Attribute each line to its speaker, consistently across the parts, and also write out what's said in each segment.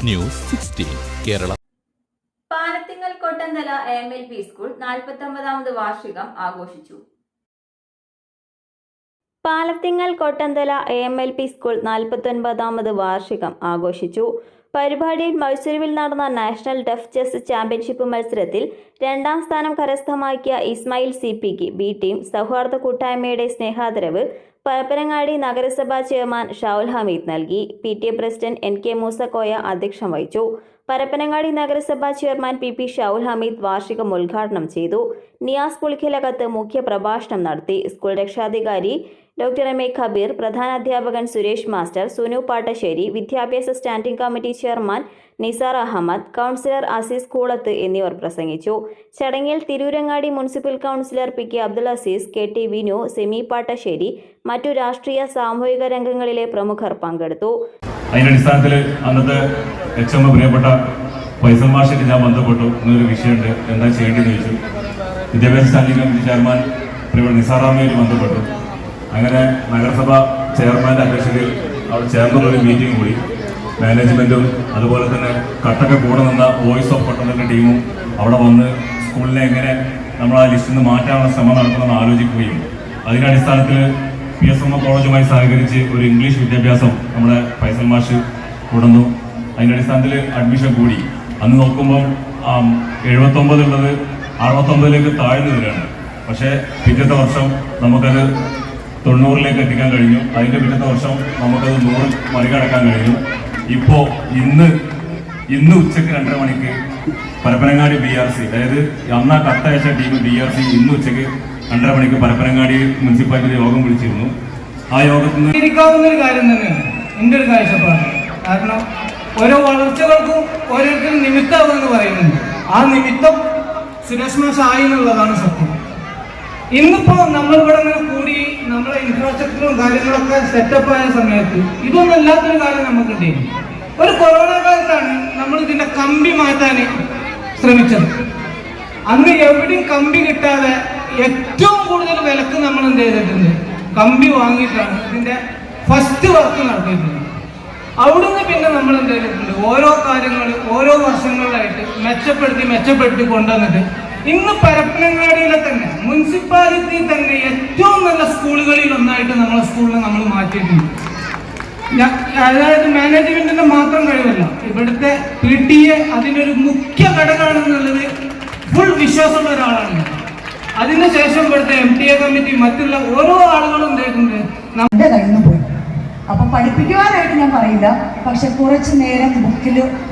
Speaker 1: News 16 Kerala.
Speaker 2: Palathingal Kottanthala AMLP school 49ാമത് വാർഷികം ആഘോഷിച്ചു. പാലത്തിങ്ങൽ കൊട്ടന്തല AMLP സ്കൂൾ 49ാമത് വാർഷികം ആഘോഷിച്ചു. പരിപാടിയിൽ മൈസൂരുവിൽ നടന്ന നാഷണൽ ഡഫ് ചെസ് ചാമ്പ്യൻഷിപ്പ് മത്സരത്തിൽ 2ാം സ്ഥാനം കരസ്ഥമാക്കിയ ഇസ്മായിൽ CPക്ക് B ടീം സൗഹാർദ്ദ കൂട്ടായ്മയുടെ സ്നേഹാദരവ് പരപ്പനങ്ങാടി നഗരസഭാ ചെയർമാൻ ഷാവുൽ ഹമീദ് നൽകി. PTA പ്രസിഡന്റ് NK മൂസക്കോയ അധ്യക്ഷം വഹിച്ചു. പരപ്പനങ്ങാടി നഗരസഭാ ചെയർമാൻ PP ഷാവുൽ ഹമീദ് വാർഷികം ഉദ്ഘാടനം ചെയ്തു. നിയാസ് പുളിക്കലകത്ത് മുഖ്യ പ്രഭാഷണം നടത്തി. സ്കൂൾ രക്ഷാധികാരി ഡോക്ടർ MA ഖബീർ, പ്രധാനാധ്യാപകൻ സുരേഷ് മാസ്റ്റർ, സുനു പാട്ടശ്ശേരി, വിദ്യാഭ്യാസ standing committee chairman Nisar Ahammed, councillor Azeez Koolath എന്നിവർ പ്രസംഗിച്ചു. ചടങ്ങിൽ Tirurangadi municipal councillor PK Abdul Azeez, KT Vinu, Semi Pattasseri, മറ്റു രാഷ്ട്രീയ സാമൂഹിക രംഗങ്ങളിലെ പ്രമുഖർ പങ്കെടുത്തു.
Speaker 3: അതിനടിസ്ഥാനത്തിൽ അന്നത്തെ HM പ്രിയപ്പെട്ട ഫൈസൽ മാഷിന് ഞാൻ ബന്ധപ്പെട്ടു. എന്നൊരു വിഷയമുണ്ട്, എന്താ ചെയ്യേണ്ടതെന്ന് ചോദിച്ചു. വിദ്യാഭ്യാസ സ്റ്റാൻഡിംഗ് കമ്മിറ്റി ചെയർമാൻ പ്രിയപ്പെട്ട നിസാർ അഹമ്മദ് ബന്ധപ്പെട്ടു. അങ്ങനെ നഗരസഭ ചെയർമാൻ്റെ അധ്യക്ഷതയിൽ അവിടെ ചേർന്നുള്ളൊരു മീറ്റിംഗ് കൂടി. മാനേജ്മെൻറ്റും അതുപോലെ തന്നെ കട്ടൊക്കെ കൂടെ നിന്ന വോയിസ് ഓഫ് കൊട്ടന്തലിൻ്റെ ടീമും അവിടെ വന്ന് സ്കൂളിനെ എങ്ങനെ നമ്മൾ ആ ലിസ്റ്റിൽ നിന്ന് മാറ്റാനുള്ള ശ്രമം നടത്തണമെന്ന് ആലോചിക്കുകയും അതിൻ്റെ അടിസ്ഥാനത്തിൽ PSM കോളേജുമായി സഹകരിച്ച് ഒരു ഇംഗ്ലീഷ് വിദ്യാഭ്യാസം നമ്മുടെ ഫൈസൽ മാഷ് കൊടുന്നു. അതിൻ്റെ അടിസ്ഥാനത്തിൽ അഡ്മിഷൻ കൂടി. അന്ന് നോക്കുമ്പം 79 ഉള്ളത് 69ലേക്ക് താഴ്ന്നു വരികയാണ്. പക്ഷേ പിറ്റത്തെ വർഷം നമുക്കത് 90ലേക്ക് എത്തിക്കാൻ കഴിഞ്ഞു. അതിൻ്റെ പിറ്റത്തെ വർഷം നമുക്കത് 100 മറികടക്കാൻ കഴിഞ്ഞു. ഇപ്പോൾ ഇന്ന് ഉച്ചയ്ക്ക് 2:30 മണിക്ക് പരപ്പനങ്ങാടി BRC, അതായത് അന്നാ കത്തയച്ച ടീം BRC ഇന്ന് ഉച്ചയ്ക്ക് 2:30 മണിക്ക് പരപ്പനങ്ങാടി മുനിസിപ്പാലിറ്റി യോഗം വിളിച്ചിരുന്നു. ആ യോഗത്തിൽ
Speaker 4: ഒരു കാര്യം തന്നെയാണ് എൻ്റെ ഒരു കാഴ്ചപ്പാട്. കാരണം ഓരോ വളർച്ചകൾക്കും ഓരോരുത്തരും നിമിത്തമാകുമെന്ന് പറയുന്നുണ്ട്. ആ നിമിത്തം സുരേഷ് മാഷ് ആയി എന്നുള്ളതാണ് സത്യം. ഇന്നിപ്പോൾ നമ്മളിവിടെ അങ്ങനെ കൂടി നമ്മളെ ഇൻഫ്രാസ്ട്രക്ചറും കാര്യങ്ങളൊക്കെ സെറ്റപ്പ് ആയ സമയത്ത് ഇതൊന്നും അല്ലാത്തൊരു കാര്യം നമുക്കുണ്ടായിരുന്നു. ഒരു കൊറോണ കാലത്താണ് നമ്മൾ ഇതിന്റെ കമ്പി മാറ്റാൻ ശ്രമിച്ചത്. അന്ന് എവിടെയും കമ്പി കിട്ടാതെ ഏറ്റവും കൂടുതൽ വിലക്ക് നമ്മൾ എന്ത് ചെയ്തിട്ടുണ്ട്, കമ്പി വാങ്ങിയിട്ടാണ് ഇതിന്റെ ഫസ്റ്റ് വർക്ക് നടത്തിയിട്ടുണ്ട്. അവിടുന്ന് പിന്നെ നമ്മൾ എന്ത് ചെയ്തിട്ടുണ്ട്, ഓരോ കാര്യങ്ങൾ ഓരോ വർഷങ്ങളിലായിട്ട് മെച്ചപ്പെടുത്തി കൊണ്ടുവന്നിട്ട് ഇന്ന് പരപ്പനങ്ങാടിയിലെ തന്നെ മുനിസിപ്പാലിറ്റി തന്നെ ഏറ്റവും നല്ല സ്കൂളുകളിൽ ഒന്നായിട്ട് നമ്മളെ സ്കൂളിനെ നമ്മൾ മാറ്റിയിട്ടുണ്ട്. അതായത് മാനേജ്മെന്റിന്റെ മാത്രം കഴിവല്ല, ഇവിടുത്തെ PTA അതിനൊരു മുഖ്യ ഘടകമാണെന്നുള്ളത് ഫുൾ വിശ്വാസമുള്ള ഒരാളാണ്. അതിനുശേഷം ഇവിടുത്തെ MTA കമ്മിറ്റി മറ്റുള്ള ഓരോ ആളുകളും എന്തായിട്ടുണ്ട്
Speaker 5: നമ്മുടെ കയ്യിൽ നിന്ന് പോയി. അപ്പം പഠിപ്പിക്കുവാനായിട്ട് ഞാൻ പറയില്ല, പക്ഷെ കുറച്ച് നേരം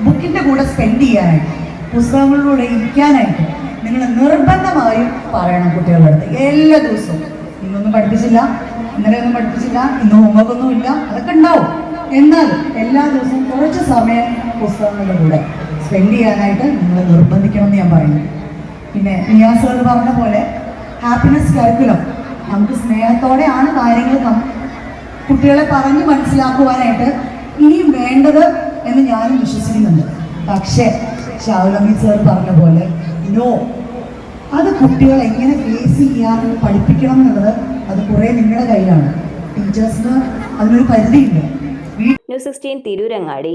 Speaker 5: ബുക്കിന്റെ കൂടെ സ്പെൻഡ് ചെയ്യാനായിട്ട്, പുസ്തകങ്ങളിലൂടെ ഇരിക്കാനായിട്ട് നിങ്ങൾ നിർബന്ധമായും പറയണം കുട്ടികളുടെ അടുത്ത്. എല്ലാ ദിവസവും ഇന്നൊന്നും പഠിപ്പിച്ചില്ല, ഇന്നലെയൊന്നും പഠിപ്പിച്ചില്ല, ഇന്ന് ഹോംവർക്കൊന്നുമില്ല, അതൊക്കെ ഉണ്ടാവും. എന്നാലും എല്ലാ ദിവസവും കുറച്ച് സമയം പുസ്തകങ്ങളുടെ കൂടെ സ്പെൻഡ് ചെയ്യാനായിട്ട് നിങ്ങൾ നിർബന്ധിക്കണമെന്ന് ഞാൻ പറയുന്നു. പിന്നെ നിയാസ് സാർ പറഞ്ഞ പോലെ ഹാപ്പിനെസ് കരിക്കുലം, നമുക്ക് സ്നേഹത്തോടെയാണ് കാര്യങ്ങൾ കുട്ടികളെ പറഞ്ഞ് മനസ്സിലാക്കുവാനായിട്ട് ഇനിയും വേണ്ടത് എന്ന് ഞാനും വിശ്വസിക്കുന്നുണ്ട്. പക്ഷേ ഷാവുൽ ഹമീദ് സാർ പറഞ്ഞ പോലെ അത് കുട്ടികളെ എങ്ങനെ ഫേസ് ചെയ്യാൻ പഠിപ്പിക്കണം എന്നുള്ളത് അത് കുറേ നിങ്ങളുടെ കയ്യിലാണ്. ടീച്ചേഴ്സിന് അതിനൊരു പരിധിയുണ്ട്.
Speaker 2: ന്യൂസ് 16 തിരൂരങ്ങാടി.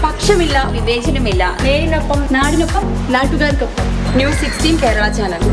Speaker 6: പക്ഷമില്ല, വിവേചനമില്ല. നേരിനൊപ്പം, നാടിനൊപ്പം, നാട്ടുകാർക്കൊപ്പം. News 16 Kerala channel.